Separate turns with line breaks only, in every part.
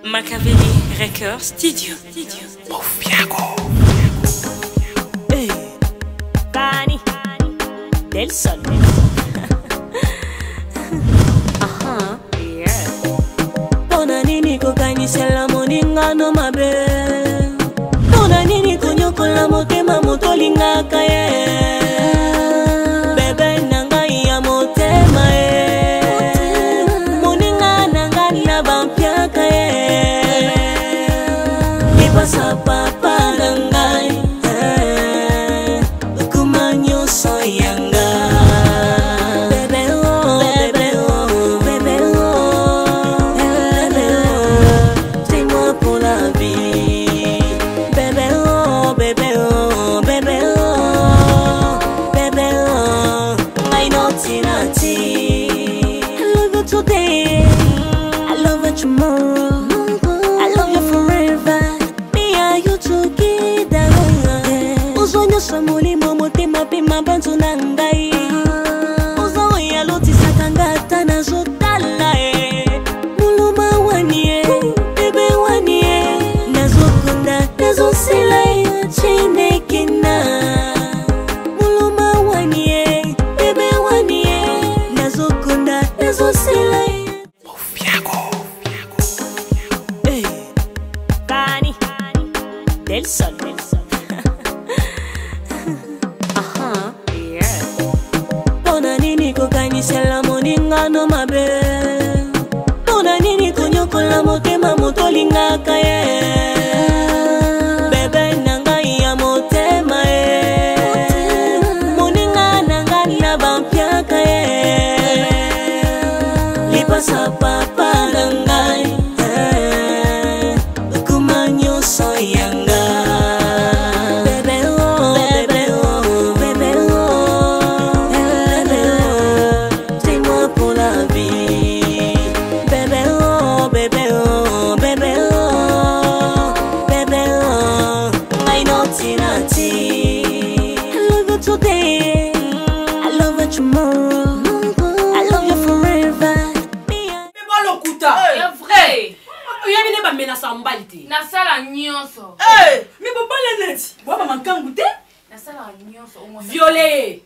Machiavelli Record Studio.
Muffiago.
Hey. Bani Del Sol. Yeah. Pona nini kokanyisela moninga no mabe. Pona nini konyokola motema motolingaka ye. Bebe nanga ya motema ye. Moninga nanga na bampiaka ye. Pasa papa nangai kumanyo soyanga bebe oh bebe oh bebe oh bebe oh c'est moi pour la vie bebe oh bebe oh bebe oh bebe oh I know tinati I love you today I love you tomorrow I love you forever Samuli momote mapema bantu nangai Ozo ya loti sakangata na zotala Muluma wanie bebe wanie Nazokunda nazosila chine kina Muluma wanie bebe wanie Nazokunda nazosila
Muffiago.
Hey Bani Del Sol. Kokanyisela moninga no mabe Pona nini konyokola motema motolingaka ye Bebe nanga ya motema ye Moninga nanga na bampiaka ye Lipasa papa nangai kumanyo soyanga
Na sala nyonso.
Eh, mais papa Lennet, boba mankangu te?
Na sala nyonso au moins.
Violé.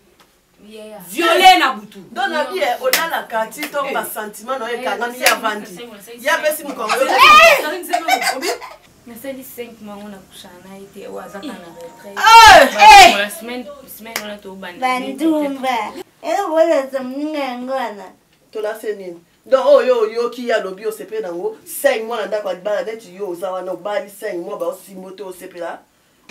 Yeah.
Violé na butu.
Dans la vie, on a la carte, donc ma sentiment non est kangami ya vandi. Ya pesi mkongo.
Na sali 5 mois on a kushana ite wazaka na retraite. La semaine on a to banda.
Bandumba. Wala zamninga ngwana.
To la senine. Donc oh yo qui a lobby au CP nango 5 mois na ndako bala net yo zawa no bali 5 mois ba osimoto au CP là.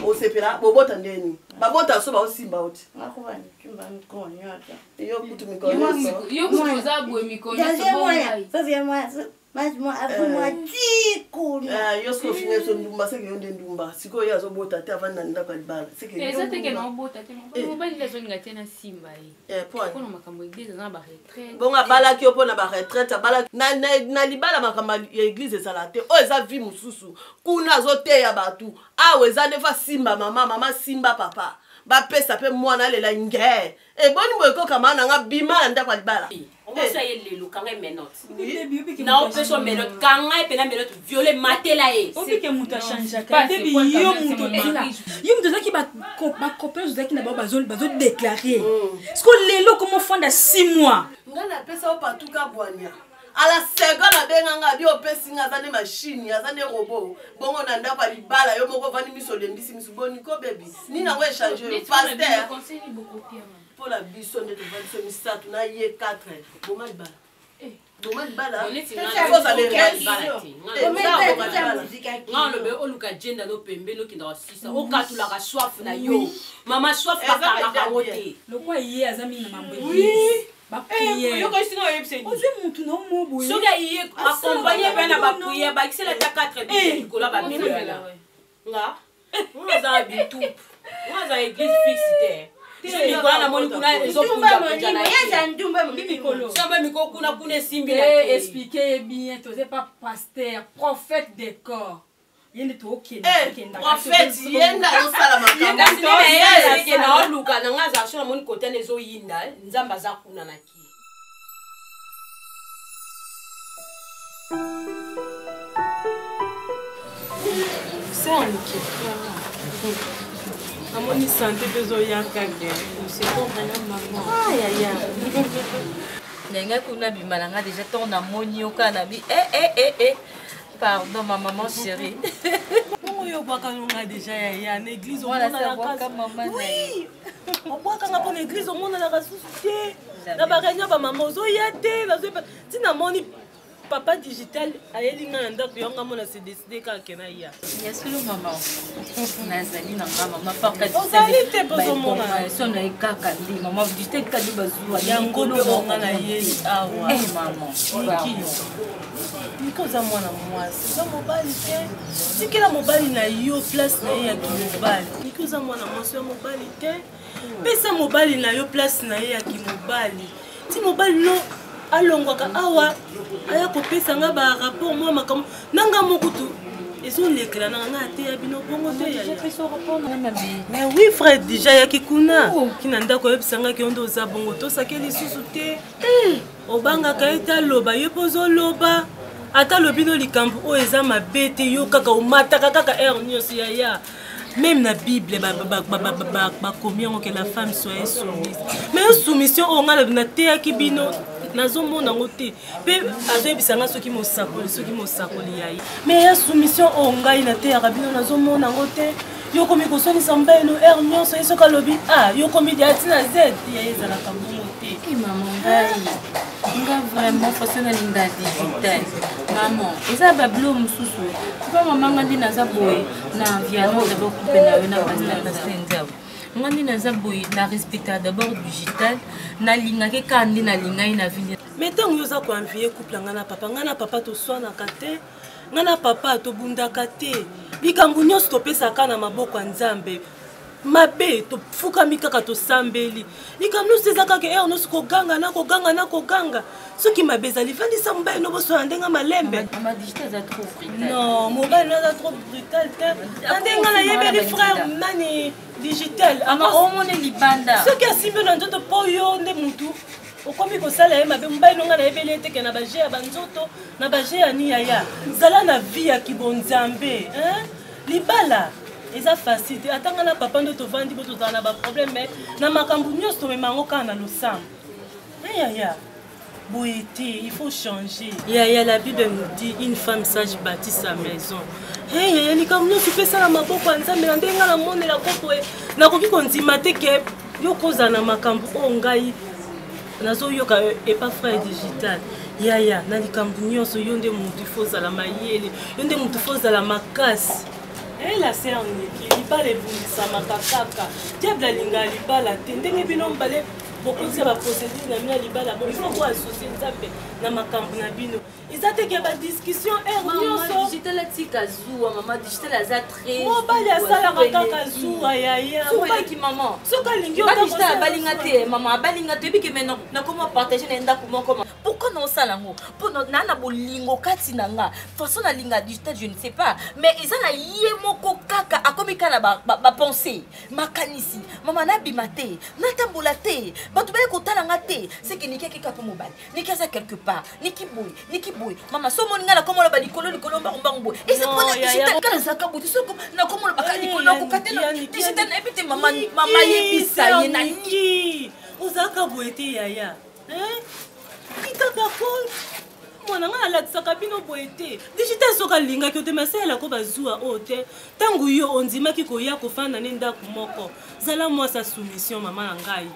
Au CP là bobota ndeni. Ba bota so ba osimba oti.
Ngakubani chumba mkonyota.
Yo kutu mikono.
Yo kutu zabu mikono so
bonga. Sasa moi afuma tikuna.
Yo sko fine so ndumba seke yo ndumba. Siko yo azobota te avant na ndako bala. Seke yo.
Eza teke na bota te. Mo ba ile zo ngati na simba yi.
Point.
Kono makambo église na ba retraite.
Bonga bala ki opona ba retraite bala na libala makamba église ezala te. O eza vie mususu. Kuna zote ya batu. Awe eza defa simba mama simba papa. Ba pesa pe mwana lela nge. E boni mo ekoka mana nga bima na ndako libala.
On va essayer le kanga menotte. Na on peut so menotte kanga et pena menotte violer matela e.
On dit que muta change ka. Debi yo muto là. Yo muto zaki ba copain zaki na ba bazol déclarer. Est-ce que lelo comment fanda 6 mois?
Ngala pesa o patuka bwanya. À la seconde la benga bi opesi nga zane machine ya zane robot. Bongo na ndako libala yo moko vani miso lembisi miso boni ko baby. Ni na we changer pasteur.
Conseil beaucoup pire.
Pour la bison de vendre ça tu na ye 4. Boma libala. Boma libala. Faut aller libala.
Non le be oluka jenda no pembe no kinda wasisa. O katula ka soif na yo. Mama soif ka ka wote.
Le quoi hier azami na mambo.
Oui.
Yo
ko sino yebse.
Oze mutu no mobo.
Soga hier accompagner ben na ba prière ba kisela ta 4 bi ko la ba bibela. Nga. Nga za bitu. Nga za église fixe te. Kuna moni kuna ezokunja kunja na
Yeza ndumba
mikolo.
Samba miko kuna simbi na
te. Expliquez bien, tu n'es pas pasteur, prophète des corps. Yende to okenda
okenda. Prophète yenda osala makambo.
Yenda na oluka na ngaza sho na moni kotene zo yinda nzamba za kuna na ki. serre moke amoni santé mpe ezoyakage sekombrana mama ayaya
ndenge kuna bimalanga déjà ntongo namoni yo kaka na bi pardon ma maman chérie
oyo obwakanonga déjà yaya na église obwakanga mpo na église omonanaka susu te na baréunion bamama ozoya te ntina moni papa digital ayelinga na ndako yonga mona se décide kaka kena ya
yasolo mama nazali na nga mama
ozali te pozomona
so na ekaka ndi mama digital kadi bazwa
yango mpe onga na yeli awa
mama
niko oza mwana mwasi oza mobali te tikela mobali na yo place na ye ya kimobali niko oza mwana mwasi ya mobali te pesa mobali na yo place na ye ya kimobali ti mobali no alongwaka awa aya kopesa nga barapport mwa makambo nanga mokutu ezolekela nanga nga ateya bino bongo te mais oui frère déjà yaki kuna kina ndako oyebisangaki yo nde oza bongo tosake lisusu te obangaka ye te aloba ye mpo ozoloba ata lobi no likambo oyo eza mabe te yo kaka omataka kaka aire nyonso yaya même na bible bakomi yango ke la femme soit soumise mais soumission oyo nga nateyaki bino nazomona yango te mpe azoyebisanga soki mosakoli yaye mais ya soumission oyo ngai nateyaka bino nazomona yango te yokomi kosonisa mbaino aire nyonso ye soki alobi yokomi atina z yaye ezalaka bongo te
mama ngai nga vraiment faso nalinga digital mama eza babilo mosusu mpo mama nga ndi naza boye na violence d'abord coupe na yo na pasteur nga ndi naza boye na respecta d'abord digital nalingaki kaka ndi nalingai na vie
mais ntango yo oza koanvie couple nga na papa toswanaka te nga na papa tobundaka te likambo nyonso topesaka na maboko ya nzambe mabe tofukami kaka tosambeli likambo nyonso eza kaka ere nyonso koganga soki mabe ezali vandisa mobali no boswana ndenge malembe non mobali no aza trop brutal te andenga nayebeli frère nani digital
omone libanda
soki asimbi na nzoto mpo yo nde mutu okomi kosala ye mabe mobali nonga nayebeli eteke na baje ya banzoto na baje ya niyaya zala na vie ya kibonzambe libala eza facile te atanga na papa ndo tovandi bo tozala na baproblème mais na makambo nyonso tomema yango kaka na losambo yaya boye te il faut changer yaya la bible nous dit une femme sage bâtit sa maison yaya likambo nyonso opesala maboko ya nzambe na ndenge nga namonela kopo nakoki kondima te ke yo kozala na makambo oyo ngai nazoyoka epa frère digital yaya na likambo nyonso yo nde motu ifo ozala mayele yo nde motu ifo ozala makasi la sœur Niki, libala ebungisamaka kaka diable alinga libala te ndenge bino mbale bokozia baprocédure na bino ya libala bo ifo koasocie nzambe na makambo na bino eza teke badiscussion ere nyonso
digital atika zuwa mama digital aza très
mobali asalaka kaka zuwa yaya
soki mama
soki alingi
digital abalinga te mama abalinga te ebiki me nakoma partage na ndako moko pourquoi naosala yango mpo naa na bolingo kati na nga façon nalinga digital je ne sais pas mais eza na ye moko kaka akomi kaka na bapense makanisi mama nabima te natambola te bato baye kotala nga te seke niki akeka mpo mobali niki aza quelque part niki boye mama so moni nga nakomola balikolo mbangombango boye eza mpona digital kala ezalaka boye soko nakomola baka likolo nakoka te digital nayebi te mama yebisa ye na
niki ozalaka boye te yaya kitaka ko mwana nga alakisaka bino boye te digital soki alingaki yo te masalelako bazwa oyo te ntango yo ondimaki koya kofanda ne ndako moko zala mwasa soumission mama na ngai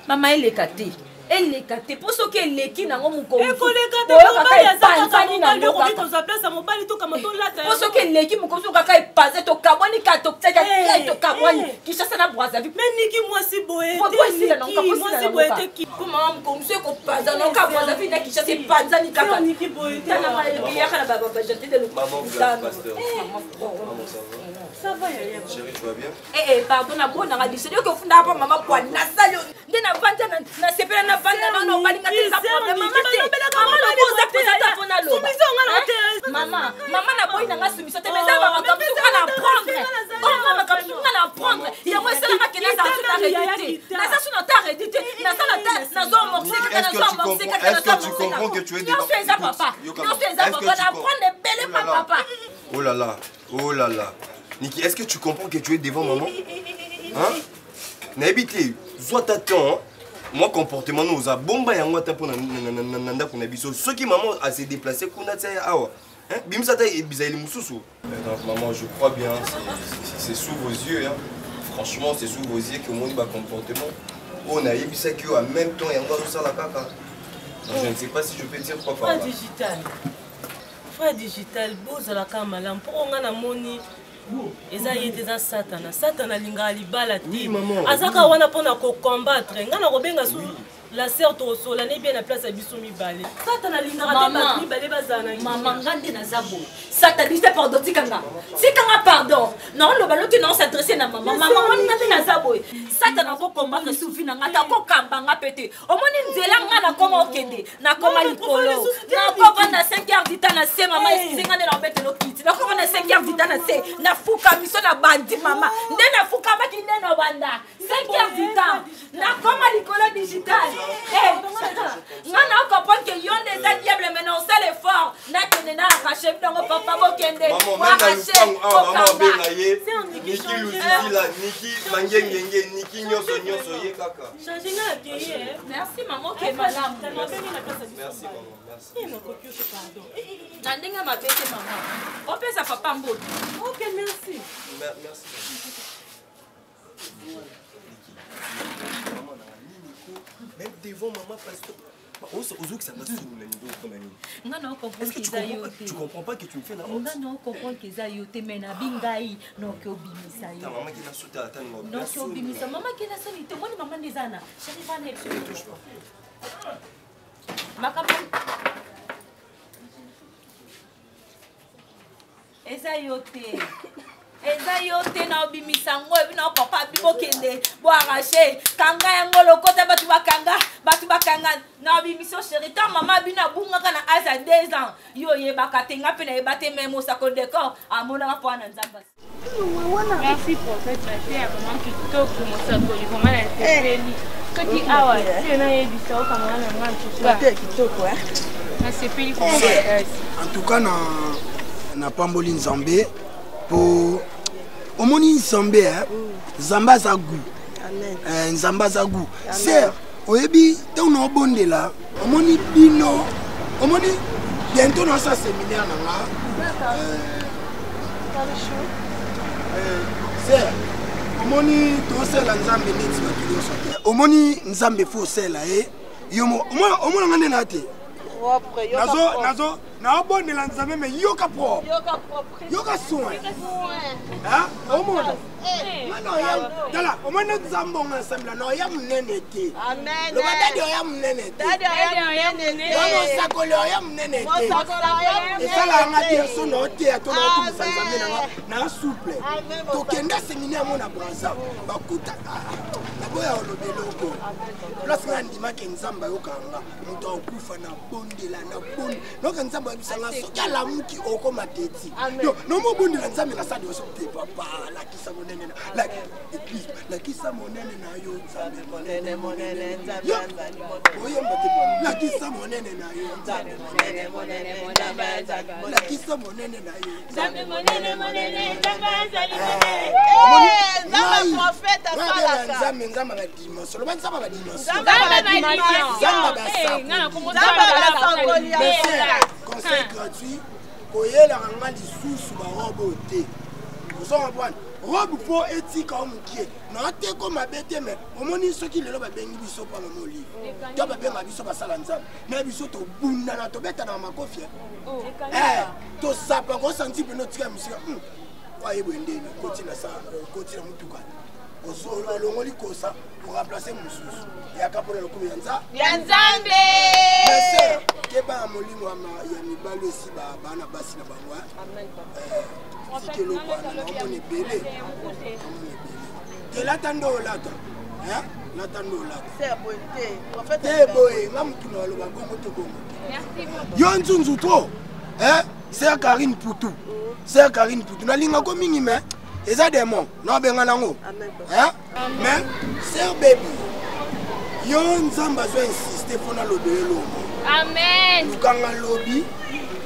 mama eleka te mpo soki eleki nango
mokoekoleka te mobali azakaka mobali okoki kozwa place ya mobali tokama tolata
mpo soki eleki mokosi kaka epanze tokabwani ka tokabwani kishasa na brazzaville
me niki mwasi boye
mwasi boye te mpo mama mokomosu ekopanza noka brazzaville na kishasa epanzani kaka
niki boye te
yaka na babajate de lokutano
ça va yaya
chérie tu vas bien
pardon nabonanga disede oke ofundaka mpo mama kwa nasali nde navandi nasepela navanda nono balinga te eza problème mama mama naboyi nanga soumission te meza bamakambo suka na apprendre oma makambo suka na apprendre yango esalaka ke naza su na rédité naza su na ta rédité nazo amorce kaka
est-ce que tu comprends que tu es
nyonso eza papa nyonso eza papa na apprendre ebele pa papa
oh là là
Oh là là. Niki, est-ce que tu comprends que tu es devant maman? Hein? N'habite, soit t'attends. Moi, comportement, nous avons bomba et moi, t'as nanda qu'on a biso. Ceux qui maman a se déplacé, qu'on a dit ah. Bim ça t'aille bizarre les moussous. Donc maman, je crois bien, c'est sous vos yeux. Hein. Franchement, c'est sous vos yeux que mon comportement. On a eu ça qui en même temps et on va aussi la caca. Je ne sais pas si je peux dire quoi par là.
Frère digital, bozo la kamala, pour on a moni. Eza yete za satana. Satana linga libala ti. Azaka wana pona ko combattre. Ngana ko benga su la sœur to sola ne bien na place à biso mi balé. Satana linga te mi balé bazana.
Maman ngande na zabo. Sataniste pardon tikanga. Tikanga pardon. Non le balo tu non s'adresser na maman. Maman ngande na zabo. Satana ko combattre soufi na ngata ko kambanga pété. O moni nzela ngana koma okende. Na koma likolo. Na ko na 5h du temps na se maman ngande na bete lo kiti. Na ko na 5h du temps na se na fuka miso na bandi mama. Ndena fuka maki ndena banda. 5h du temps. Na koma likolo digital. Ngana comprendre que yon des diables maintenant c'est l'effort. Na kende na racher donc papa bokende.
Maman maman bengaye. Niki luzizi la Niki mangengenge Niki nyoso ye kaka.
Changer na pied.
Merci maman que madame.
Merci maman. Merci.
Et mon coquille c'est pardon.
Nandinga ma bête maman. On peut ça papa mbote.
OK, merci.
Merci. Même devant maman parce que tu comprends pas que tu me fais la honte.
Non, comprends que ça yote mena bingai non que obimisa yo.
Ta maman qui l'a sauté à la tête
non que obimisa maman qui l'a sauté moi maman des ana. Je pas ne touche pas. Makapa. Eza yote. Eza yote na obimisa ngo bino papa bibo kende bo arracher kanga yango lokota batu bakanga na obimisa chérie ta maman bina bunga kana asa 2 ans yo ye bakatenga pe na ye bate même au sako décor amona po na nzamba.
Merci pour cette matière vraiment kitoko mo sako ni vraiment na tefeli koti awa tu na ye bisa kama na ngatu kitoko na sepeli ko
en tout cas na pamboli nzambe pour omoni nzambe nzambe aza goût nzambe aza goût c'est oyebi tant na obondela omoni bino omoni bientôt dans sa séminaire nanga c'est omoni tosela nzambe neti batuli osote omoni nzambe fo sela yomo omona ngane na te nazo na obondela nzambe me yoka propre yoka soin hein omona ngana ya dala omona nzambe ngasambla na ya munene te amen lo badadi ya munene te dadi ya munene ono sakolo ya munene te esala ngati so no te atona ku nzambe na souple to kenda séminaire mona braza bakuta na boya olobeloko place ngandima ke nzamba yokanga muto okufa na bondela na bon donc nzamba bisanga soki alamuki okoma teti yo no mobondela nzambe na sadi osote papa la kisa monene na la kisa monene na yo nzambe monene nzambe oyemba te la kisa monene na yo nzambe monene la kisa monene na yo nzambe monene nzambe prophète afala nzambe ba dimension ba nzambe ba dimension conseil gratuit koyela nganga lisusu ba robe te ozonga bwana robe po etika omukie na te ko mabete me omoni soki lelo ba bengi biso pa na moli to ba benga biso basala nzambe na biso to bunda na to beta na makofi to sapa ko santi pe no tika musika kwa yebo ndeni kotina sa kotina mutuka ozolo longoli kosa pour remplacer mususu ya kapona lokumu ya nzambe merci keba molimo ya mibalo esi bana basi na bango tikelo kwa na mone bele latando olata latando olata c'est bonté prophète boy ngamutu na loba bongo to bongo yo nzunzu to c'est Karine Poutou c'est Karine Poutou na linga ko mingi me eza démon no benga nango mais c'est baby yo nzamba zo insister fona lobelo amen lukanga lobi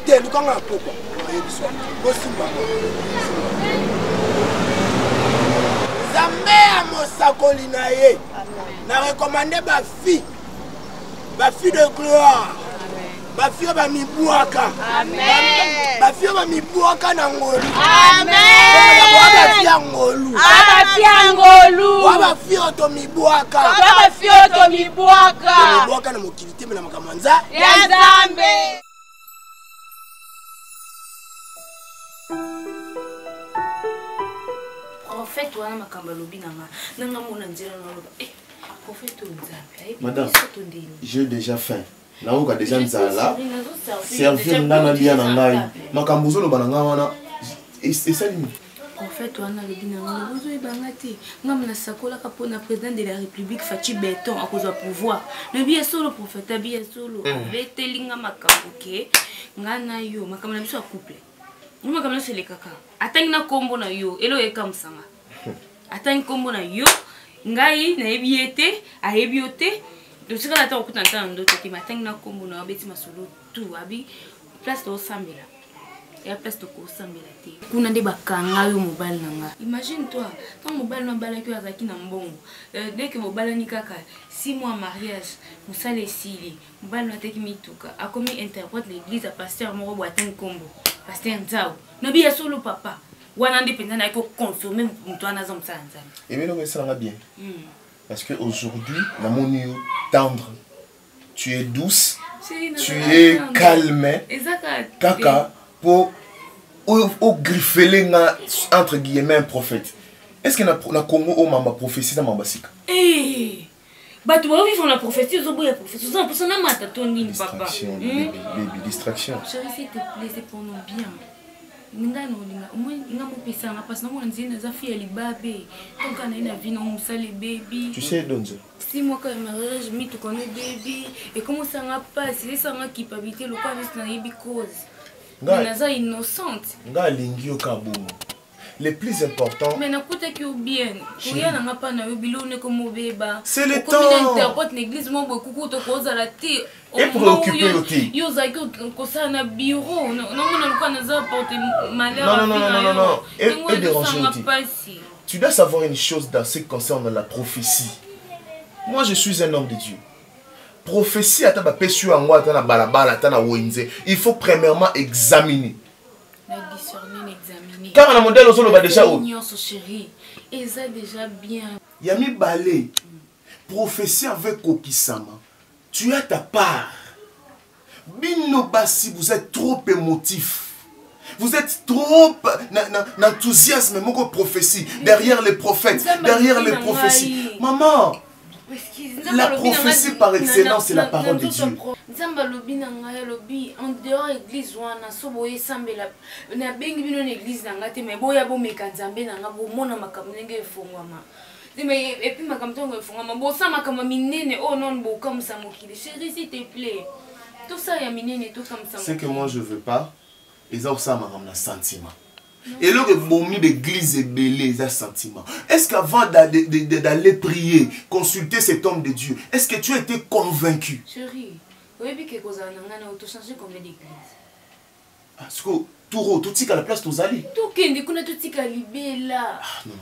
te lukanga poko ayebiso kosimba Nzambe ya mosakoli na ye na recommandé bafi de gloire bafi ba mibwaka amen bafi ba mibwaka na ngolu amen bafi ya ngolu bafi ya ngolu bafi oto mibwaka bafi oto mibwaka na mokilité na makamanza ya Nzambe.
Prophète wana makamba lobi nanga mona nzela na loba prophète Nzambe
madame j'ai déjà faim naoka déjà nzala servir ndana lia na ngai makambo zoloba na ngai wana esalimi
prophète wana lobi nanga ozoyebanga te ngam na sakolaka mpona président de la république Fachi Beton akozwa pouvoir lobi ya solo prophète abi ya solo betelinga makambo ke nga na yo makambo na biso ya couple makambo na biso elekaka atangi na kombo na yo elo ekamsanga atangi kombo na yo ngai nayebi ye te ayebi yo te tosika na ta okuta ntana ndoto te matangi na kombo na abeti masolo tu abi place tosambela ya place tokosambela te kuna nde bakanga yo mobali na nga imagine toi quand mobali na balaki yo azalaki na mbongo dès que mobalani kaka 6 mois mariage mosala esili mobali na ateki mituka akomi interprète l'église à pasteur moko bo atangi kombo pasteur Nzao nobi ya solo papa wana nde penza na ko confirmer mtu ana za msala Nzambe
et mais non ça va bien parce que aujourd'hui la monio tendre tu es douce tu es calme kaka pour au griffeler entre guillemets un prophète est-ce que na Congo au mama prophétie na mambasika
bato ba vivre la prophétie ozoboya prophétie ça pour ça na mata toni papa
baby distraction
chérie s'il te plaît c'est pour nous bien ninga no ninga moi nga mo pesa nga parce que moi nzina za fille libabe donc ana ina vie non musale baby
tu sais Donzo
si moi quand mariage mi tu connais baby et comment ça nga passe c'est ça nga culpabilité le pas na yebi cause naza innocente
nga lingi yo kabongo le plus important
mais nakuta ki bien kuya na pas na yo bilone comme beba
c'est le temps
interprète l'église mo beaucoup to koza la ti
et préoccupé aussi
yo za ko ça na bureau non non pas na za porter malheur
non et déranger aussi tu dois savoir une chose dans ce qui concerne la prophétie moi je suis un homme de Dieu prophétie ata ba pesu angwa ata na balabala ata na wenze il faut premièrement examiner car on a modèle au solo déjà où
chérie et ça déjà bien
yami balé prophétie avec Kokisama tu as ta part bino basi vous êtes trop émotif vous êtes trop enthousiasme moko prophétie derrière les prophètes derrière les prophéties maman la prophétie par excellence c'est la parole de Dieu.
Nzamba lobi na ngai lobi en dehors église wana so boye sambela na bengi bino na église na ngate mais boya bo meka Nzambe na nga bo mona makambo ndenge efongwama. Mais et puis makambo tongo efongwama bo sa makambo minene oh non bo comme ça mokili chérie s'il te plaît. Tout ça ya minene tout comme ça.
C'est que moi je veux pas et ça ça m'a sentiment. Et là, que l'église est belée, un sentiment. Est-ce qu'avant d'aller prier, consulter cet homme de Dieu, est-ce que tu as été convaincu?
Chérie, vous avez vu que vous avez changé combien d'églises?
Parce que tout ce qui a la place, tout allé.
Tout ce qui a là.
Non.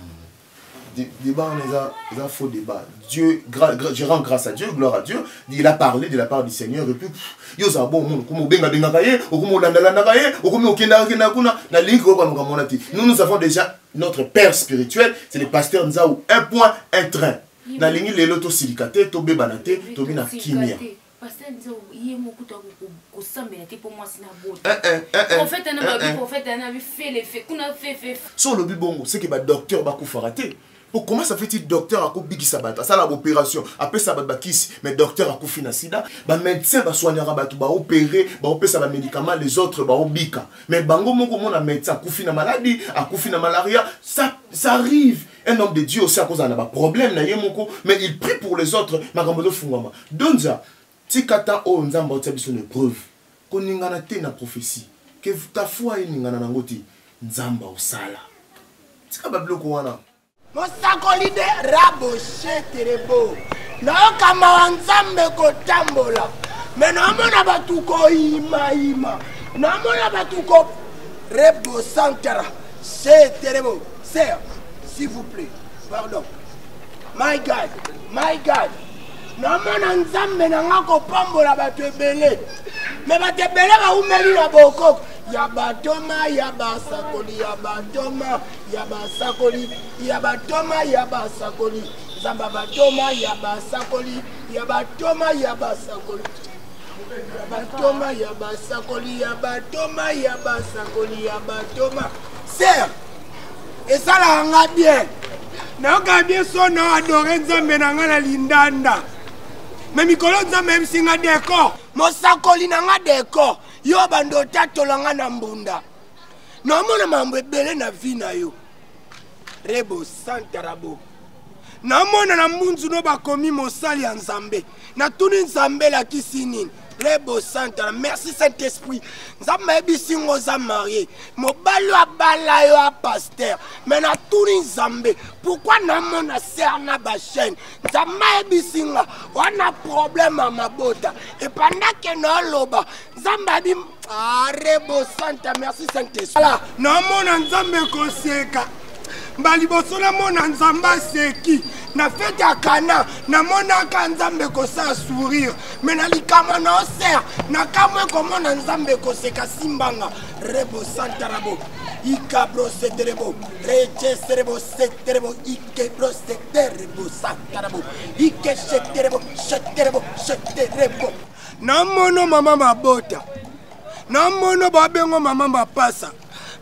Débat, on a un faux débat. Dieu, je rends grâce à Dieu, gloire à Dieu. Il a parlé de la part du Seigneur. Et puis, nous avons déjà notre père spirituel, c'est le pasteur Nzao. Un point, un train. Na lingi lelo to silikate, to bebanate, to bina kimia.
Pasteur Nzao, il y a beaucoup de sambelate pour moi, c'est na prophète a fait les faits, qu'on a fait.
Sur le bibongo, c'est que le docteur va farate. Comment ça fait-il docteur a coupi sabata ça l'opération après ça va kiss mais docteur a coupi na sida ba médecin va soigner rabatu ba opérer ba opérer ça ba médicament les autres ba obika mais bango moko mona médecin coupi na maladie a coupi na malaria ça arrive un homme de Dieu aussi à cause d'un problème na yemoko mais il prie pour les autres makambo do fungama donza tikata o nzamba otsabiso ne preuve koningana te na prophétie que ta foi iningana nangoti nzamba osala tika ba bloko wana
mosakoli de raboshe terebo naokamba wa Nzambe kotambola me naomona batu koyimayima namona batuko Rebo Sankara c'est terrible sir s'il vous plaît pardon my God namona nzambe nanga kopambola bato ebele me bato ebele baumeli na bokoko ya batoma ya basakoli ya batoma ya basakoli ya batoma ya basakoli zamba batoma ya basakoli ya batoma ya basakoli ya batoma ya basakoli ya batoma ya basakoli ya batoma sir esala nga bien nayoka bien so na adore nzambe na nga na lindanda me mikolo nzambe ebisinga décor mosakoli na nga décor yo bando tatola nga na mbunda naomona mambo ebele na vi na yo Rebo Santarabo namona na mbunzu no bakomi mosali ya nzambe natuni nzambe lakisi nini Rebo Santara merci Saint-Esprit nzambe ebisingo za marié mobali abala yo a pasteur mais natuni nzambe pourquoi namona ser na ba chaîne nzambe ebisinga wana problème à mabota et pendant que no loba nzambe abi Rebo Santa merci Saint-Esprit voilà namona nzambe koseka mbaliboso namona nzambe seki na fete ya kana namonaka nzambe kosa sourire me na likama na oser nakamwe komona nzambe koseka simbanga Rebo Santarabo ikabro seterebo reche serebo seterebo ikebro seterebo Santarabo ike seterebo namono mama mabota namono babengo mama mapasa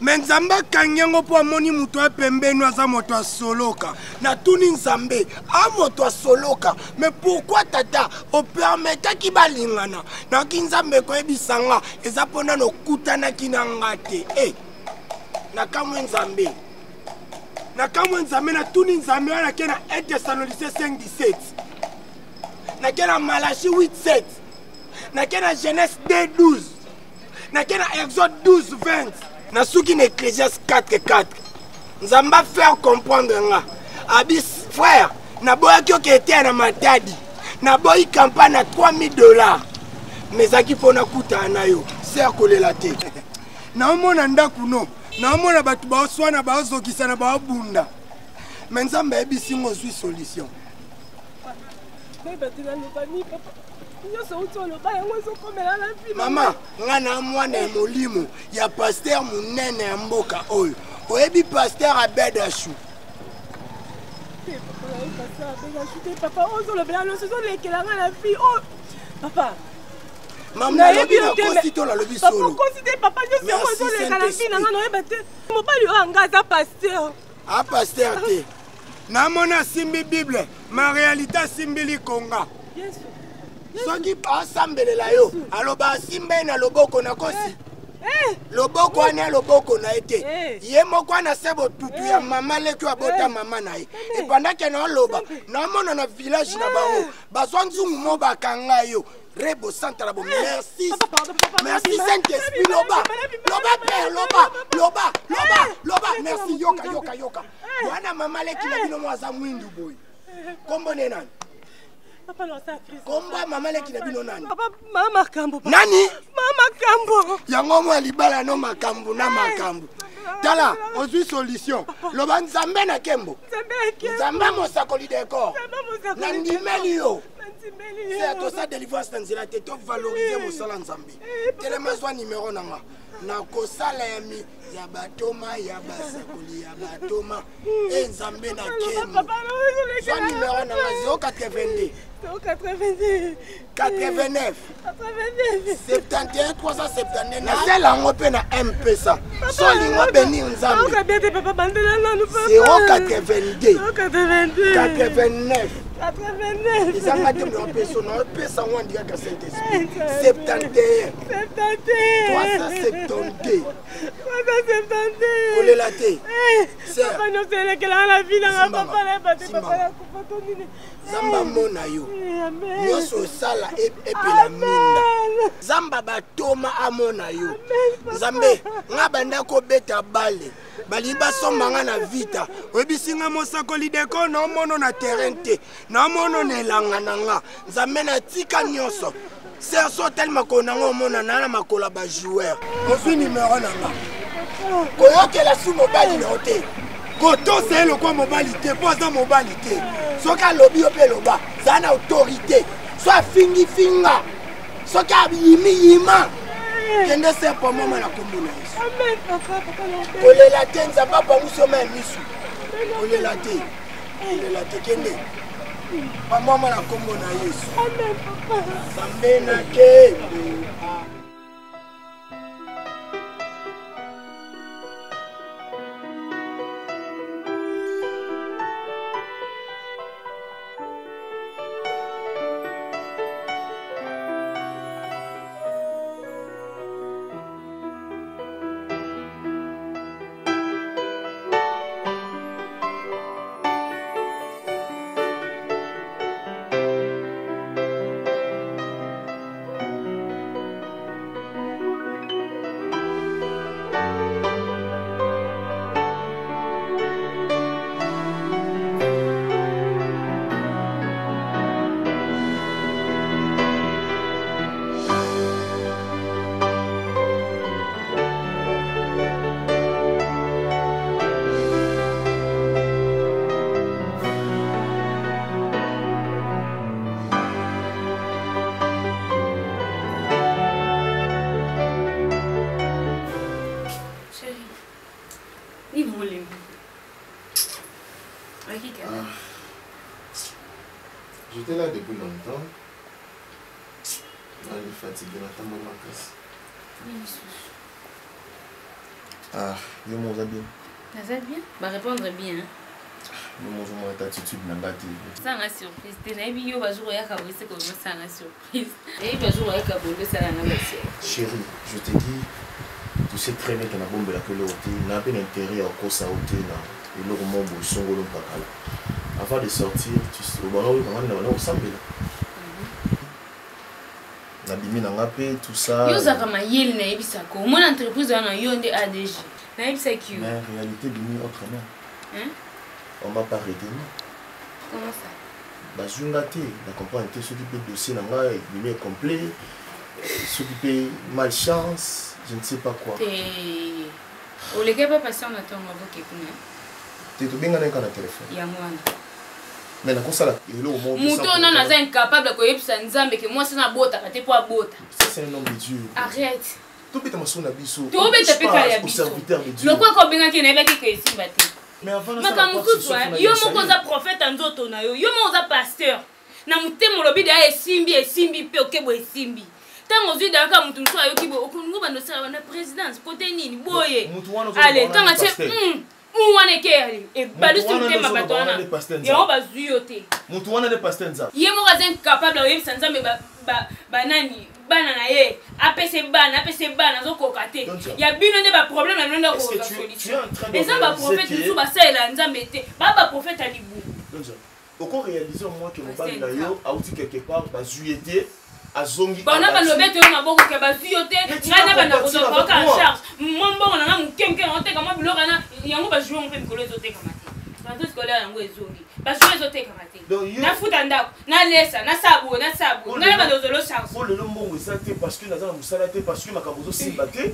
mais nzambe akanyango mpo amoni moto apembeni aza moto asoloka natuni nzambe a moto asoloka mais pourquoi tata opermetaki balingana naki nzambe koyebisanga eza mpona nokutanaki na nga te nakamwe nzambe natuni nzambe wana ke na 1 Thessaloniciens 5:17 nake na Malachie 8:7 nake na Genèse 2:12 nake na Exode 12:20 na suki na Ecclésiaste 4:4 nzamba faire comprendre nga abis frère na boyaki okete na matadi na boyi campagne na $3000 mais aki pona kuta na yo ser kolela te na omona ndaku no na omona batu baoswana baozokisa na baobunda mais nzamba ebisingo zwi solution mama nga na mwana ya molimo ya pasteur munene ya mboka oyo oyebi pasteur Abedashu mama nalobi na kosi to nalobi solo pasteur te namona simbi bible ma réalité simbili konga soki asambelela yo aloba asimbe na loboko na kosi loboko wana ya loboko na ye te ye moko wana se botutu ya mama leki abota mama na ye epandake na oloba namona na village na bango bazwa nzungu mo bakanga yo Rebo Santarabo merci Saint-Esprit loba père loba merci yoka wana mama leki na bino mwaza mwindu boy kombo ne nani komba mama leki na bino nani
mama makambo
nani
mama makambo
yango mwa libala no makambo na makambo tala ozwi solution loba nzambe na kembo nzambe mosakoli décor na ndimeli yo c'est to sa délivrance na nzela te to valoriser mosala nzambe telema zwa numéro nanga na kosala yami ya batoma ya basakoli ya batoma nzambe na kembo zwa numéro nanga 082 89 71 379 nasela yango mpe na mpesa solingo beni nzambe 082 89 izanga te mnaopesa naopesa ngo andikaka Saint-Esprit 71 372 kolela te zamba mona yo nyonso osala epela minda zamba batoma amona yo nzambe nga banda kobeta bale bali basombanga na vita oyebisinga mosakoli décor naomono na terrain te naomono na elanga na nga nzambe natika nyonso serso tellement qu'on a un makola ba joueur. On numéro nanga. Koyokela sous mobile noté. Koto c'est le quoi mobilité, pose dans mobilité. Soka lobby opé loba, ça na autorité. Soit fingi finga. Soka yima. Kende c'est pour moi la commune. Ole la tenza papa muso même misu. Ole la te. Ole la te kende. Maman la commune na Yesu. Amen papa. Sambe na ke.
J'étais là depuis longtemps. Je suis fatigué, j'attends ma casse. Ah, je mange bien.
Ça va bien? Bah répondre bien.
Je mange mon attitude n'a pas été.
Ça m'a surprise. Tu n'as pas eu besoin de faire c'est comme ça m'a surprise. Et besoin de faire ça n'a pas
Chérie, je te dis, tu sais très bien que la bombe la couleur n'a pas d'intérêt à cause de ça. Et le roman Bosson Golon Pakala. Avant de sortir, tu sais, au ballon, on a samedi là. Nabimi na ngape tout ça.
Yo zaka mayeli na yebisako. Mon entreprise wana yo nde ADG. Na yebisaki yo.
Mais en réalité bimi autrement. Hein? On m'a pas retenu.
Comment ça?
Bah zungate, na comprendre que ce qui peut dossier na nga bimi est complet. Ce qui peut malchance, je ne sais pas quoi.
O leke pas patient na ton avocat kuna.
Tu es bien dans le téléphone.
Ya mwana.
Mais na kosala elo au monde.
Muto na naza incapable ko yebisa nzambe ke moi sina bota kate po abota.
C'est un homme de Dieu.
Arrête.
Tu peux te masser na biso.
Tu peux te peka ya biso.
Serviteur de Dieu.
Le quoi ko benga ki na ebaki ke simba te.
Mais avant ça.
Makamutu yo moko za prophète nzoto na yo. Yo moko za pasteur. Na mutemo lobi da esimbi pe okebo esimbi. Tango zui da ka mutu so ayo ki bo okungu bando sala na présidence côté nini boye. Allez, tanga che Mouane keri et balu sur le thème batona. Ya oba zuyote.
Mutu wana de pasteur nza.
Ye mo gazen capable de yebisa nzambe ba nani bana na ye apese bana zo kokate. Ya bino nde ba problème na nda ko solution. Eza ba prophète nzu ba sala nzambe te. Ba prophète alibu.
Donc oko réaliser moi que mobali na yo a outi quelque part ba zuyote. Azongi
bana balobe te na boko ke bazuyo te ngana bana kozoka ka charge mombo na nga mukemke na oteka mo biloko na yango bajuo mpe mikolo ezoteka mate bato scolaire yango ezongi bajuo ezoteka mate na futa ndako na lesa na sabu ngana bana ozolo charge
pour le mbongo ezate parce que naza na musala te parce que makambo zo simba te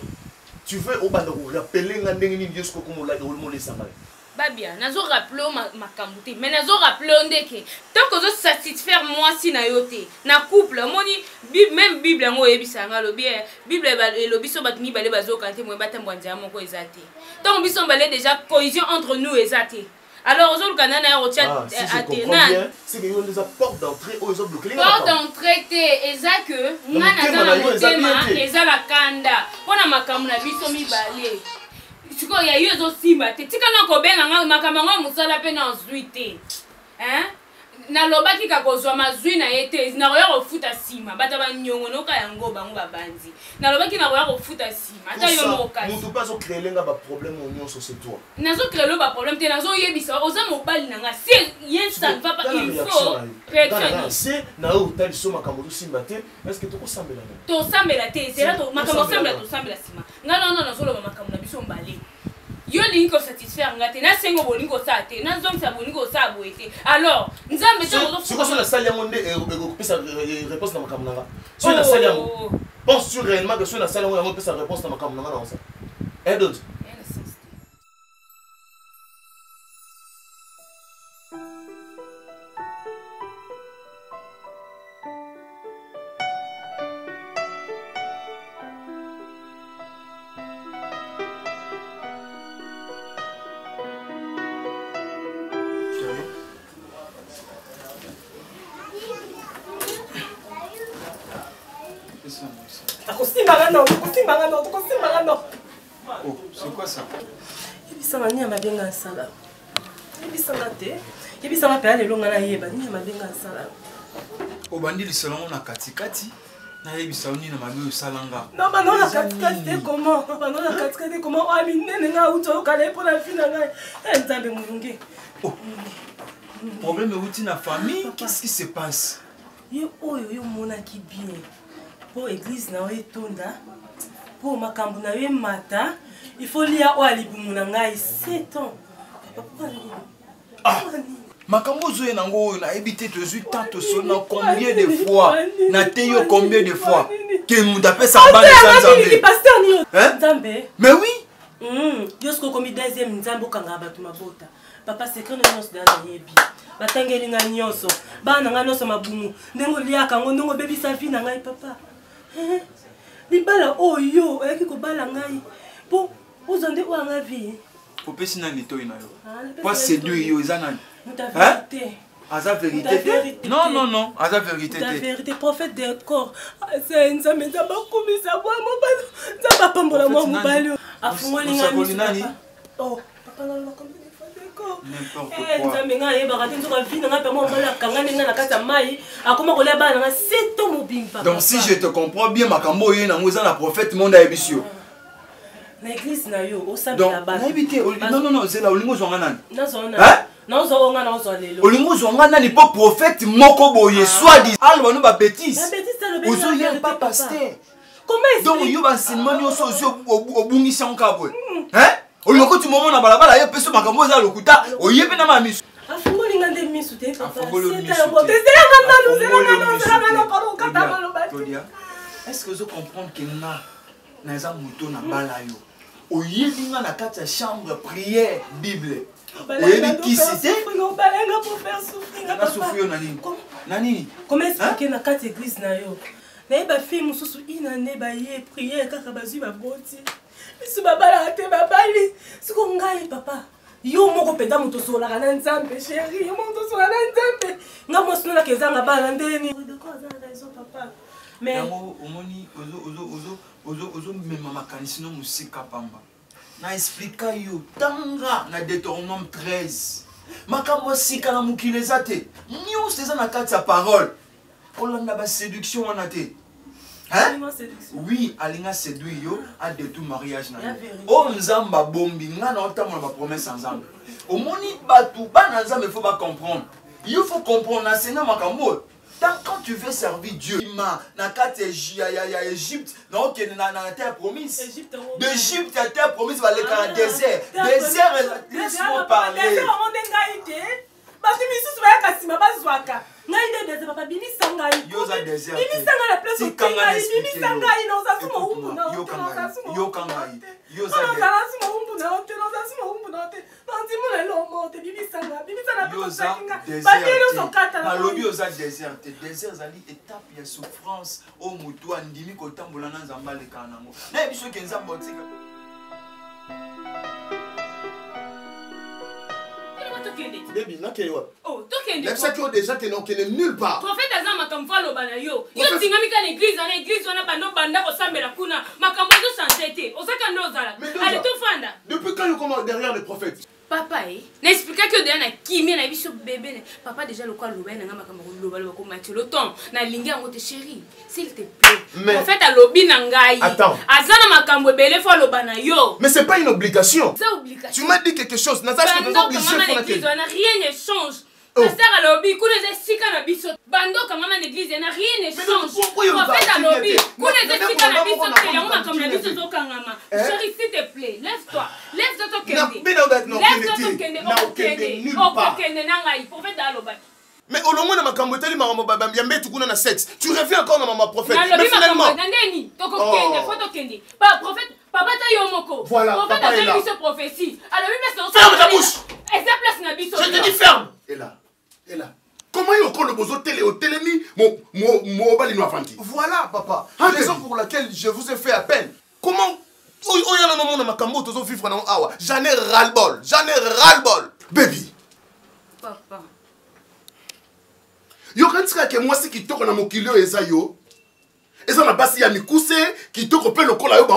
tu veux au banda ko rappeler nga ndenge nini Yesu ko komola mo lesa ngai
babia nazo rappeler makambo te mais nazo rappeler ndeke tant que zo satisfaire moi si na yote na couple moni même bible ngo yebisanga lobi bible lobi so batuni bale bazo kanté mo batambo nzia moko ezate tant biso bale déjà cohésion entre nous ezate alors ozolu kanana ya rotia
atena c'est que yo les porte d'entrée ou ils ont bloqué
porte d'entrée te eza que ngana na motema eza la kanda pona makambo na biso mibale siko ya yo zo simba te tika na ko benga nga makambo nga musala pe na zui te hein na lobaki ka kozwa mazui na yete na roya ko futa sima bata ba nyongo no ka yango bango babanzi na lobaki na roya ko futa sima ata yo mo kasi
mutu pas zo créer lenga ba problème union sur ce toi
na zo créer ba problème te na zo yebisa oza mobali na nga si yen ça ne va pas il faut réaction
c'est na o tali so makambo zo simba te est-ce que to sambela
te c'est là to makambo sambela to sambela sima nga non zo lo makambo na biso mbale yo lingi ko satisfaire faire ngate na sengo bolingo sa te na zom sa bolingo sa boete alors nzambe te ozo
c'est quoi ça la salle yango et ça réponse na makambo nanga so la salle yango pense-tu réellement que sur la salle yango sa réponse na makambo nanga na ça et d'autres
Oh, c'est quoi ça?
Yebisanga ni amabenga sala. Yebisanga te. Yebisanga pe ale longa na yeba ni amabenga sala.
Obandi lisolongo na katikati. Na yebisanga ni na mabe osalanga.
Non, bah non, la katikati comment? Bah non, la katikati comment? Ah, minene nga uto kale pour la fille nga. Nzambe mulunge.
Oh. Problème outi na famille, qu'est-ce qui se passe?
Yo oyo yo mona ki bien. Pour église na etonda. Pour makambo na yo mata, il faut lire o alibumu na ngai 7 ans.
Ah, makambo zo nango na ebité te zu tant sona combien de fois? Na teyo combien de fois? Que mudape sa bande Nzambe. Hein?
Nzambe.
Mais oui.
Yosko komi deuxième Nzambe kanga batu mabota. Papa secret no nyonso dana yebi. Batangeli nga nyonso. Bana nga nyonso mabumu. Ndengo liaka ngo ndongo bebisa vie na ngai papa. Libala oyo ayaki kobala ngai po ozonde wanga vie
popesi na litoyi na yo po séduire yo eza nani
vérité
aza vérité non non non aza vérité
la vérité prophète de corps c'est nzambe nzamba kumisa bwa mobalo nzamba pambola mwa mobali afungoli ngani nani oh papa na lokomi nzambe nga yebaka te nzoka vi nanga mpe mwa mobali akangani nga na kati ya mai akoma kolia bana nanga 7 ans mobimba.
Donc si je te comprends bien makambo oyo nango eza na prophète monde ayebisi yo
na église na yo osabela bana
nayebi te non non non zela olingo ozwanga nani
nazonga na ozwa lelo
olingo ozwanga nani mpo prophète moko boye soit aloba no babétise ozoya pa pasteur donc yo baenseignement nyonso ozwi obungisi yango kaka boye oloko ti momo na balabala ye peso makambo eza lokuta oyebi na mamiso
afungoli nga nde misu te
est-ce que ozo comprendre que nga naza moto na bala yo oyebi nga na kati ya chambre prière bible oyebi kisi te nasouffri yo na nini
comment expliquer na kati église na yo nayeba fille mosusu ina nde baye prière kaka bazwi baboti biso babalaka te babali siko ngai papa yo moko mpenza moto osolaka na nzambe chéri yo moko tosolaka na nzambe nga mwasi nolaka ezanga bala ndeni papa mais
yango omoni ozomema makanisi no mosika pamba na explika yo tanga na Deutéronome 13 makambo sika na mokili eza te nyonso eza na kati ya parole kolanda baséduction wana te. Hein? Oui, alinga séduit yo a détour mariage na. O nzamba bombi nga na otamona ba promesse ensemble. Au moni batu bana nzamba il faut pas comprendre. Il faut comprendre na sena makambo. Quand tu veux servir Dieu, na kati ya Égypte, na na terre promise. D'Égypte à terre promise va aller dans le désert. Désert, laisse-moi parler.
ngai nde dese papa bimisa ngai
yoza désert
bimisa ngai la place okengai bimisa ngai na ozasuma umbu na ozasuma umbu na ote ozasuma umbu na ote nandimuna elomo te bimisa ngai bimisa na
yoza
désert
nalobi yoza désert te désert ezali étape ya souffrance o motu andimi kotambola na nzambe alekana nango nayebi soki nzambe otika
Baby, n'a qu'à quoi?
Oh, toi qui es
déjà que non, qui n'est nulle part.
Prophète Azam makamfalo bana yo. Yo tingamika na église wana bando banda ko sambela kuna makambo zo santé. Osaka ndozala. Allez to fanda.
Depuis quand you commences derrière les prophètes?
Papa n'explique que de na kimi na biso bébé. Papa déjà le quoi loba na makambo loba loba ko match le temps. Na lingi yango te chérie, s'il te plaît. Prophète alobi na ngai.
Attends.
Azana makambo belé fo loba na yo.
Mais c'est pas une obligation.
C'est obligation.
Tu m'as dit quelque chose, Natasha, tu es obligé de faire
rien ne change. Pasteur alobi kuna sika na biso bando kama na église na rien ne change. Prophète alobi kuna sika na biso te yango makambo na biso zo kangama. Chérie, s'il te plaît, lève-toi. Lève-toi
Mais au moins, na sexe. Tu reviens encore dans ma prophète. Mais finalement. Voilà. Papa est là. Ferme ta bouche. Je te dis ferme. Et là. Comment il y a le besoin de télémi voilà, papa. La raison pour laquelle je vous ai fait appel. Comment j'en ai ras-le-bol. Baby.
Papa.
Yo kantika ke moi si kitoko na mokilio eza yo. Eza na basi ya mikuse kitoko pe lokola yo ba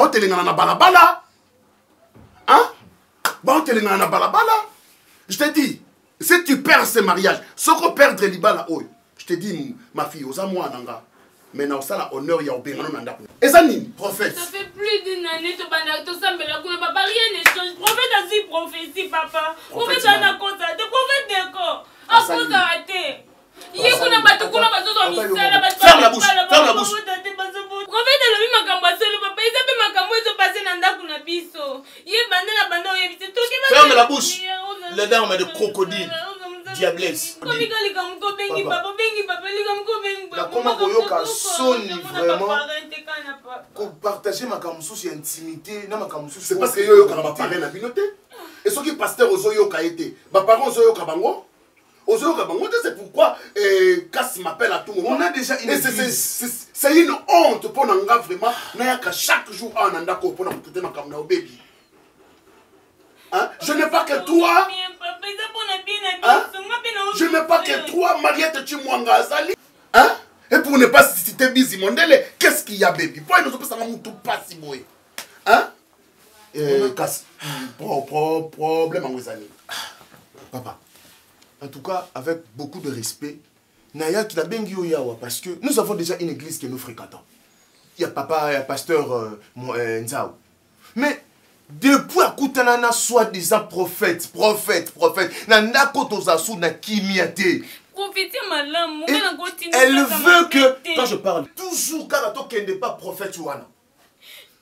otelengana na balabala. Hein? Ba otelengana na balabala. Je te dis, si tu perds ce mariage, ce qu'on perdre libala oyo. Je te dis ma fille, oza moi nanga. Maintenant ça la honneur ya obengano na ndako. Eza nini prophète?
Ça fait plus d'une année to banda to sambela kuna papa rien ne change. Prophète a dit prophétie papa. Prophète a constaté, prophète d'accord. A constaté.
Ferme la bouche.
Prophète a levé makambo solo papa, il s'appelle makambo ils ont passé na ndako na biso. Ye banda na banda oyebite to ki.
Ferme la bouche. Les dents de crocodile. Diablesse. Comment koyoka soni vraiment partager ma kamoussou intimité na ma kamoussou c'est parce que yo yoka na parler na binoté et ce qui pasteur ozoyoka été ba parents ozoyoka bango c'est pourquoi Cass m'appelle à tout moment. On a déjà une c'est une honte pour nanga vraiment na ka chaque jour en andako pour na mutete ma kamna baby. Hein? Je n'ai pas que toi. Hein? Je n'ai pas que toi, Mariette Chimwanga Azali. Hein? Et pour ne pas citer Busy Mondele, qu'est-ce qu'il y a, baby? Pourquoi ils ne sont pas tout pas si beau? Hein? Problème en Wezani. Papa, en tout cas, avec beaucoup de respect, Naya qui l'a bien dit parce que nous avons déjà une église que nous fréquentons. Il y a papa, il y a pasteur Nzao. Mais depuis à Koutanana, soi-disant prophète, Nanda Kotozasu na kimiate. Elle veut que, quand je parle, toujours Karato qui n'est pas prophète Wana.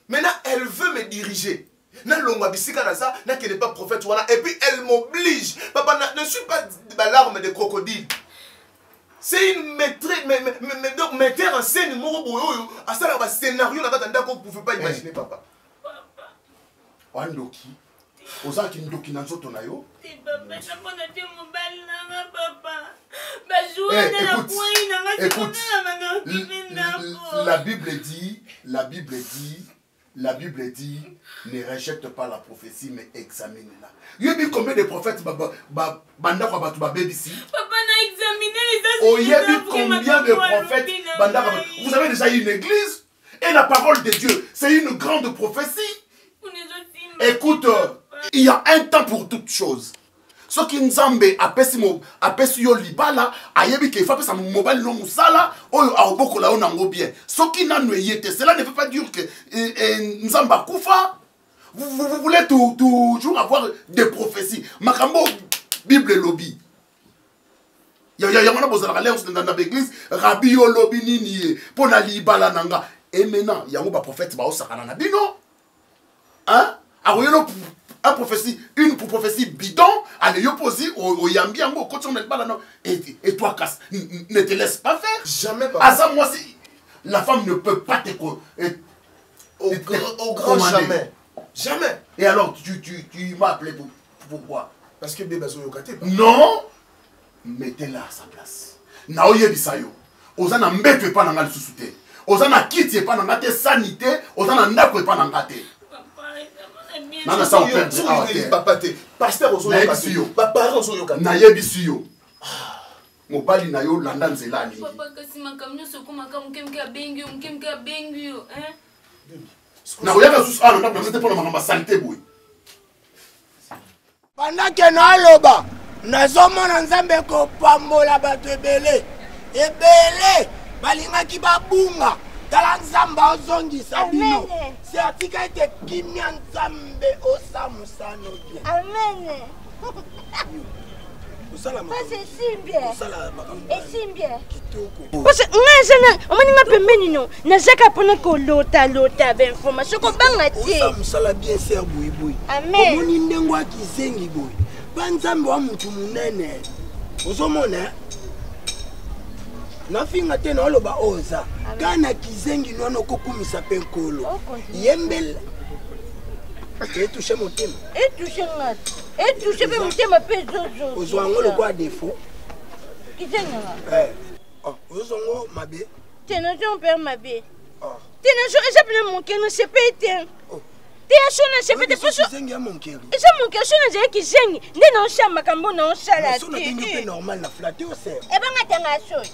Maintenant, elle veut me diriger. Na longa bisika na ça, na qui n'est pas prophète Wana. Et puis elle m'oblige. Papa, ne suis pas l'arme de crocodile. C'est une metteur en scène, à ça, un scénario qu'on ne pouvait pas imaginer, papa. Wandoki, oza ki ndoki na nzoto na yo. Écoute, la Bible dit, ne rejette pas la prophétie, mais examine-la. Il y a combien de prophètes banda kwa batu babebi ici?
Papa n'a examiné
les assassins. Combien de prophètes banda kwa batu? Vous avez déjà une église et la parole de Dieu, c'est une grande prophétie. Écoute, il y a un temps pour toutes choses. Ce qui Nzambe apesi yo libala, ayebi ke fa pesa mobile no musala, oyo aoboko la onango bien. Ce qui n'a noyété, cela ne veut pas dire que Nzamba kufa. Vous voulez toujours avoir des prophéties. Makambo Bible lobby. Ya mona bozala l'air dans l'église, Rabbi yo lobby nini pona libala nanga. Et maintenant, yango ba prophète ba osakana na bino. Hein? Un prophétie, une prophétie bidon, allez y opposer au yambi au coton de balano. Et toi, Cass, ne te laisse pas faire. Jamais pas. À ça, moi, si la femme ne peut pas te au grand jamais. Jamais. Et alors, tu m'as appelé pourquoi? Parce que bébé Zoyokate. Non! Mettez-la à sa place. Naoye bisayo. Ozana mbetwe pas nangal sous-souté. Ozana kiti pas nangate sanité. Ozana ndako pas nangate. Nana ça on perd papa te pasteur osoyoka yo papa osoyoka na yebisiyo mobali na yo landa nzela ni
papa kasi makamnyo sokoma kamukemke abengi hein
na oyaka sus ana na peut pour la saleté boy
pendant que naloba nazomona nzambe ko pambola bato ebele balingaki babunga tala nzambe ozongisa bino seatika ete kimia nzambe osamusano bien amen
Parce que moi, je n'ai pas lota d'information.
Ça bien serre boui.
Amen.
On n'ingwa qui zengi boy. Banzambo wa mutu munene. Ozomona. Na finga tena oloba oza. Kana kizengi nono kokumisa penkolo. Yembel. Et toucher mon thème.
Et toucher mon thème pezozo.
Ozwango le quoi défaut.
Kizenga.
Ozongo mabe.
Tena ton père mabe. Tena je j'appelle mon cœur ne s'est pas éteint. Tena shona s'est pas éteint.
Kizengi ya mon cœur.
Et ça mon cœur shona j'ai kizengi. Ne non chama kambo non chala.
Sona kinyo normal na flatter au ser.
E banga tanga shoy.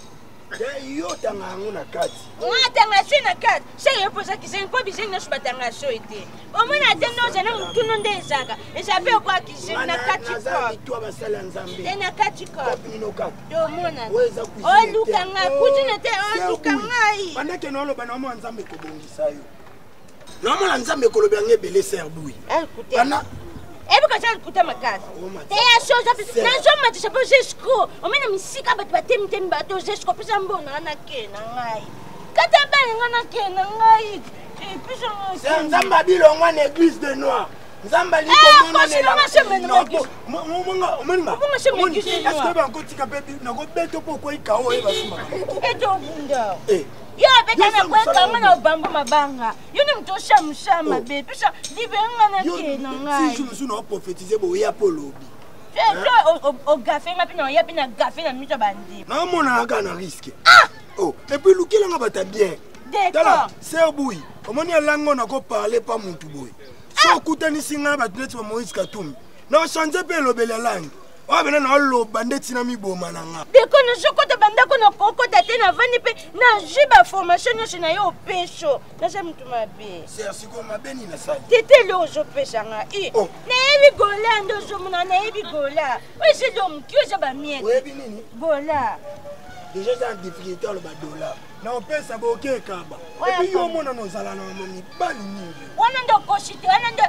Yo tanga ngona kati.
Nga tanga shoy na kati. Sasa yopoza kizengi kwa bizengi na shba tanga shoy te. Omona tena zana mtuno ndezaka. E sabe kwa kizengi na kati kwa.
Toi basala nzambe.
Tena kati kwa.
Kopino kati.
Do mona.
Weza kuzinga.
O lukanga kuzina te o lukanga yi.
Bandake nolo bana mo nzambe ko bongisa yo. Nomona nzambe ko lobi ngé belé serdouille.
Écoutez.
Bana
Ebi kwa chana kuta makasi. Te ya shoza na zoma tishapo jesko. Omena misika batu batemi bato jesko pisa mbona na kena ngai. Kata bale ngana kena ngai. Pisa ngai.
C'est nzamba bilonga na église de noir. Nzamba li ko mona ne la. Omonga. Est-ce que ba nkotika pepi na ko beto poko ikao e basuma.
Eto bunda. Yo betana kweka ngana obambo mabanga. Yo ni mtu shama be. Pisa libenga na kena ngai.
Si je me prophétiser bo ya polobi.
O gafe ngapi na ya bina gafe na mito bandi.
Na mona aka na risque. Oh, et puis lukela nga bata bien.
D'accord.
C'est boui. Omoni lango na ko parler pas mutu boy. So kutani singa batnet wa Moïse Katumbi. Na changer pe lobela langue. Wa bena na lo bandeti na miboma na nga.
Deko no sokota bandako na kokota te na vani pe na jiba formation no na yo pesho. Na je mtu mabe.
C'est siko mabeni na sali.
Tete lo zo pesha nga. Na ebi gola ndo zo muna na ebi gola. We se dom kyo za ba miete.
We ebi nini?
Gola.
Déjà c'est en difficulté le dollar. Na on peut saboker kaba. Et puis yo mona no zala na moni bani mingi.
Wana ndo koshite, wana ndo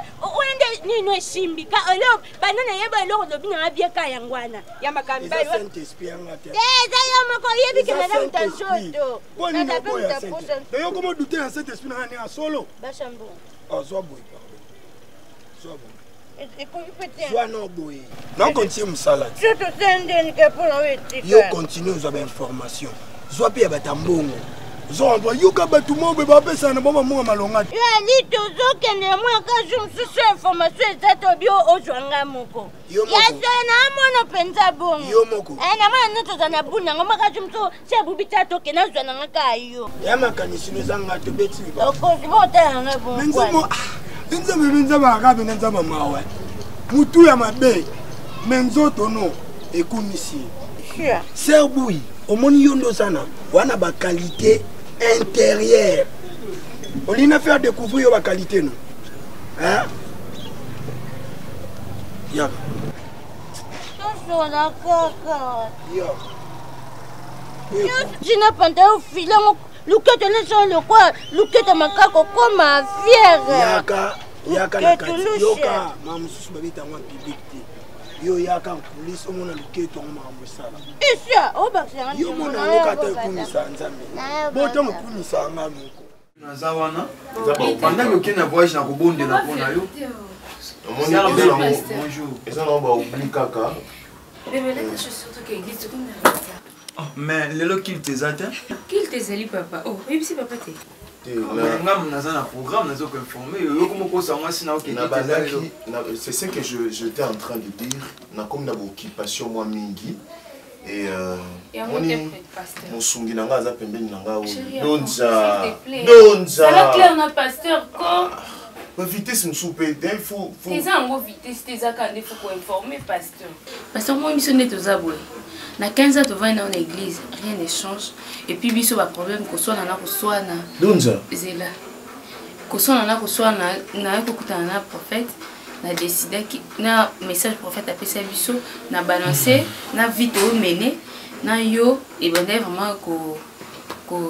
nino simbi ka olo banana yeba lo do bina abia ka yangwana. Ya makamba yo.
Saint esprit anga te.
Za yo mako yebi ke madame tajoto.
Boni no boya saint. Na yo comment douter en cet esprit na ni solo.
Bashambo.
Oh zo boy. Zo boy. Soit non boy. Non continue musala.
Je te sende ni ke pour wetika.
Yo continue aux informations. Soit pia batambongo. Zo envoie yo ka batu mo be ba pesa na boma mo malonga.
Yo ali to zo kende mo ka jum su information ezato bio ozwanga moko. Ya sana mono penza bongo.
Yo moko.
Na mana neto zana buna ngoma ka jum so se bubita to ke na zwana ngaka yo.
Ya makanisi no zanga to beti ba.
Ko zibota nga bongo.
Nzamba akabe nzamba mawe. Mutu ya mabe. Menzoto no ekumisi. Serboui, omoni yondo sana, wana ba qualité intérieure. On lui a fait découvrir la qualité non. Hein? Ya.
Soso la kaka. Ya. Je n'ai pas de filet lukete leso le quoi, lukete makako comme fière.
Yaka na kati. Yoka mamususu babita ngwa public. Yo yaka police omona luketo ngomambo sala.
Isia, obaksanga.
Yo mona lokata ekumisa nzambe. Boto mukumisa ngamuko.
Nazawana. Pendant que tu na voyage na kobondela pona yo.
Bonjour. Eza na ba oubli kaka.
Bébé, là, je suis surtout qu'il existe comme ça.
Mais lelo qu'il te zata?
Qu'il te zali papa. Oh, oui, c'est papa te.
C'est ce que j'étais en train de dire. Comme dans l'occupation, moi, Mingi. Et mon songi nanga za pembeni nanga donza
ça la claire na pasteur ko
vitesse me soupe il faut
c'est ça en vitesse c'est ça quand il faut informer pasteur moi mission net aux aboués na 15 ans tu vas dans l'église rien ne change et puis biso ba problème ko soit na ko soit na
donza
zela ko soit na ko kutana na prophète na décidé que na message prophète appelé ça biso na balancer na vite au mener na yo et ben vraiment ko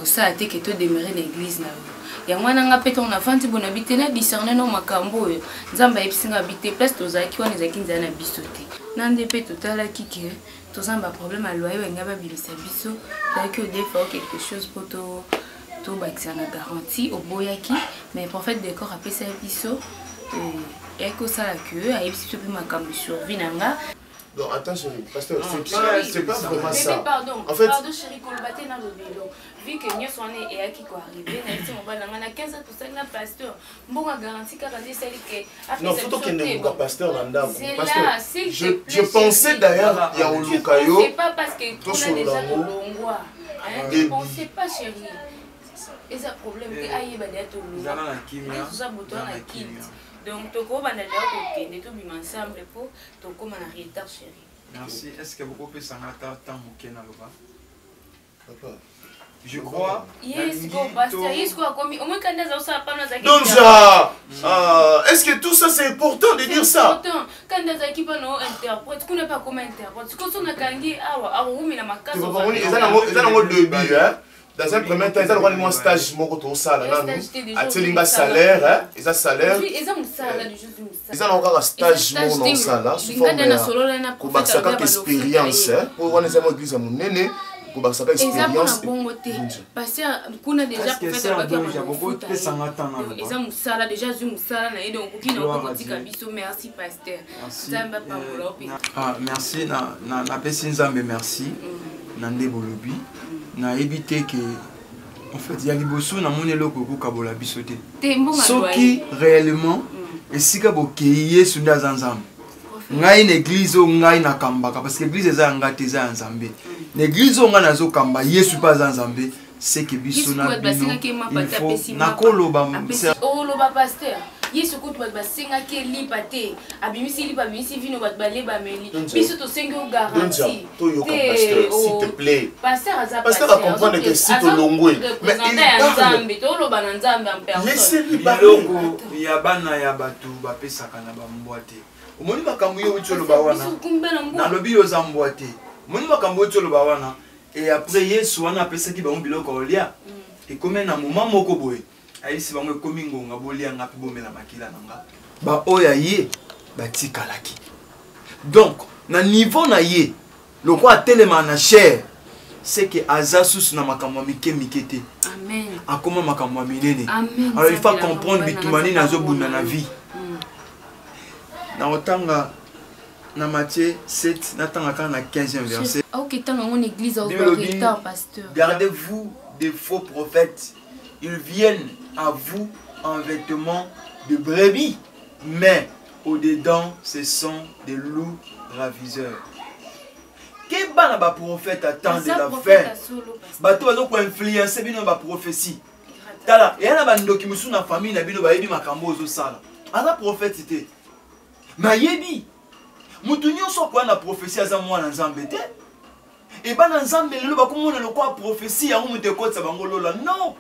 ça a été que tout demeurer l'église na ya mwana nga peto na fanti bona bité na discerner no makambo yo nzamba episinga bité place tozaki wana ezaki nzana biso te na ndepe totala kike Tous un problème à loyer, il y a pas bien biso. Dès que des fois quelque chose pour tout c'est une garantie au boyaki, mais pour fait décor après ça biso et que ça la queue, et puis c'est plus ma cam survie nanga.
Non, attends chérie, pasteur, c'est pas vraiment ça.
Pardon,
en fait,
pardon chérie, Kolbaté dans le vélo. Vu que nous sommes et à qui quoi arriver, on va dans 15% de pasteur. Bon, on garantit qu'à celle que.
Non, faut qu'il y ait un pasteur dans le
c'est là,
je pensais d'ailleurs, il y a un locayo.
C'est pas parce que on a déjà le longwa. Je pensais pas chérie. Et ça problème que aïe va d'être au longwa. Tout ça bouton à qui. Donc, tu vas aller au ensemble pour te comme en retard, chérie.
Merci. Est-ce que vous pouvez s'en attendre tant que Papa. Je crois.
Yes, quoi, comme au moins quand on a pas nos
donc est-ce que tout ça c'est important de dire ça?
C'est important. Quand on a équipe no interprète, qu'on n'a pas comme interprète. Parce qu'on a kangi awa umi na makasa.
Ils ont un début hein. Dans un premier temps, ils ont un stage moko to sala na nous. Atelinga salaire, ils ont salaire.
Ils ont salaire du juste
ils ont encore un stage moko no sala. Pour bakaka expérience pour on les aime église mon néné. Pour bakaka expérience.
Parce que qu'on a déjà pour faire beaucoup de ils ont salaire déjà du salaire na donc qui n'a pas dit kabiso merci pasteur. Zamba pa bolopi.
Ah merci na pesi nzambe merci. Nande bolobi. Na éviter que en fait il y a liboso na monelo koko kabola bisoté soki réellement et sika bokeye sunda zanzam ngai une église o ngai na kambaka parce que église za ngate za nzambe l'église o ngana zo kamba yesu pas nzambe c'est que biso na bino il faut na koloba
oh loba pasteur yesu ko to ba singa ke lipate abimisi lipa bimisi vino ba baleba meli biso to sengi o garantie
s'il te plaît
pasteur
a comprendre que si to longwe mais il
nzambe to loba na nzambe en personne
laissez-lui
biloko ya bana ya batu ba pesaka na ba mbwate omoni makambo yo witolo ba wana na lobi yo za mbwate omoni makambo yo witolo ba wana et après yesu wana pesaki ba biloko olia et comme na moment moko boye aisi bango ekomi ngonga bolianga mpe bomela makila nanga baoyo ye batikalaki donc na niveau na ye loko atelema na chair c'est que aza susu na makambo ya mike te akoma makambo ya minene alors il faut comprendre bitumani nazobunda na vie na otanga na Matthieu 7 natanga kana na 15e verset gardez-vous des faux prophètes. Ils viennent à vous en vêtements de brebis, mais au-dedans, ce sont des loups raviseurs. Quel bana ba prophète attend de la fin? Bato bazo ko influencer bino ba prophétie. Tala, et na ba ndoki musu na famille na bino ba yebi makambo zo sala. Ala prophète c'était. Ma yebi. Mutu nyonso ko na prophétie aza mwana nzambe te. Et bana nzambe lelo ba ko mona lo ko prophétie ya mu te ko tsa bango lola. Non.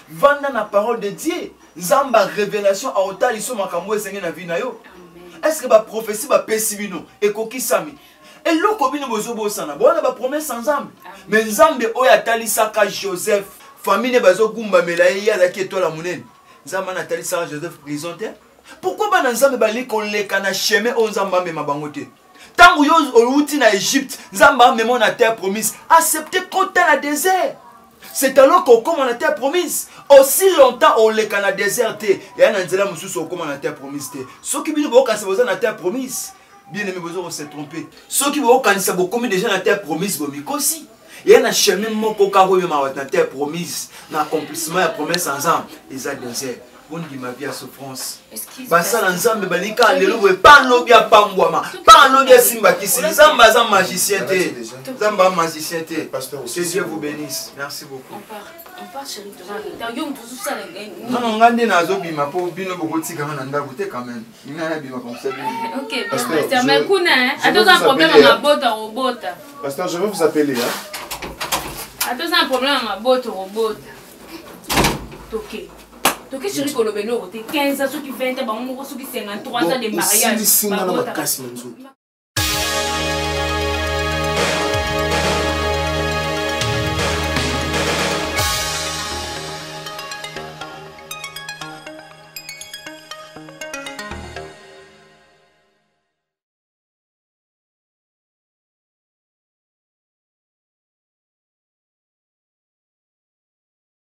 Vanda na parole de Dieu. Zamba révélation a otali so makambo esenge na vie na yo. Est-ce que ba prophétie ba pesibino e koki sami? Et loko bino bozo bosana. Bona ba promesse ensemble. Mais nzambe oyo atali saka Joseph. Famille bazo gumba melaye ya zaki etola munene. Nzamba na atali saka Joseph prison te. Pourquoi ba nzambe ba li koleka na chemin o nzamba mema bango te? Tango yo outi na Égypte, nzamba mema na terre promise. Accepter kota na désert. C'est alors qu'on commence la terre promise. Aussi longtemps on les canal déserté. Il y a un anzela mususu au commence la terre promise. Ceux qui viennent au cancer besoin la terre promise. Bien aimé besoin de se tromper. Ceux qui vont au cancer beaucoup déjà la terre promise bon mikosi. Il y a un chemin mon coca oui mais la terre promise, l'accomplissement la promesse ensemble. Ils ont désert. On dit ma vie à souffrance. Basa l'ensemble balika lelo pas lobia pangwama. Pas lobia simba kisi. Zamba za magicien té. Zamba magicien té. Que Dieu vous bénisse. Merci beaucoup.
On part chérie de yo tout ça
non ngande nazo bima po bino bokoti kama na ndaku te quand même. Nina bima comme ça.
OK, pasteur mais kuna attends un problème à robota.
Pasteur, je vais vous appeler hein.
Attends un problème à robota. OK. Donc, chérie, quand le 15 ans, ceux qui 20 ans, ceux qui 53 ans de mariage.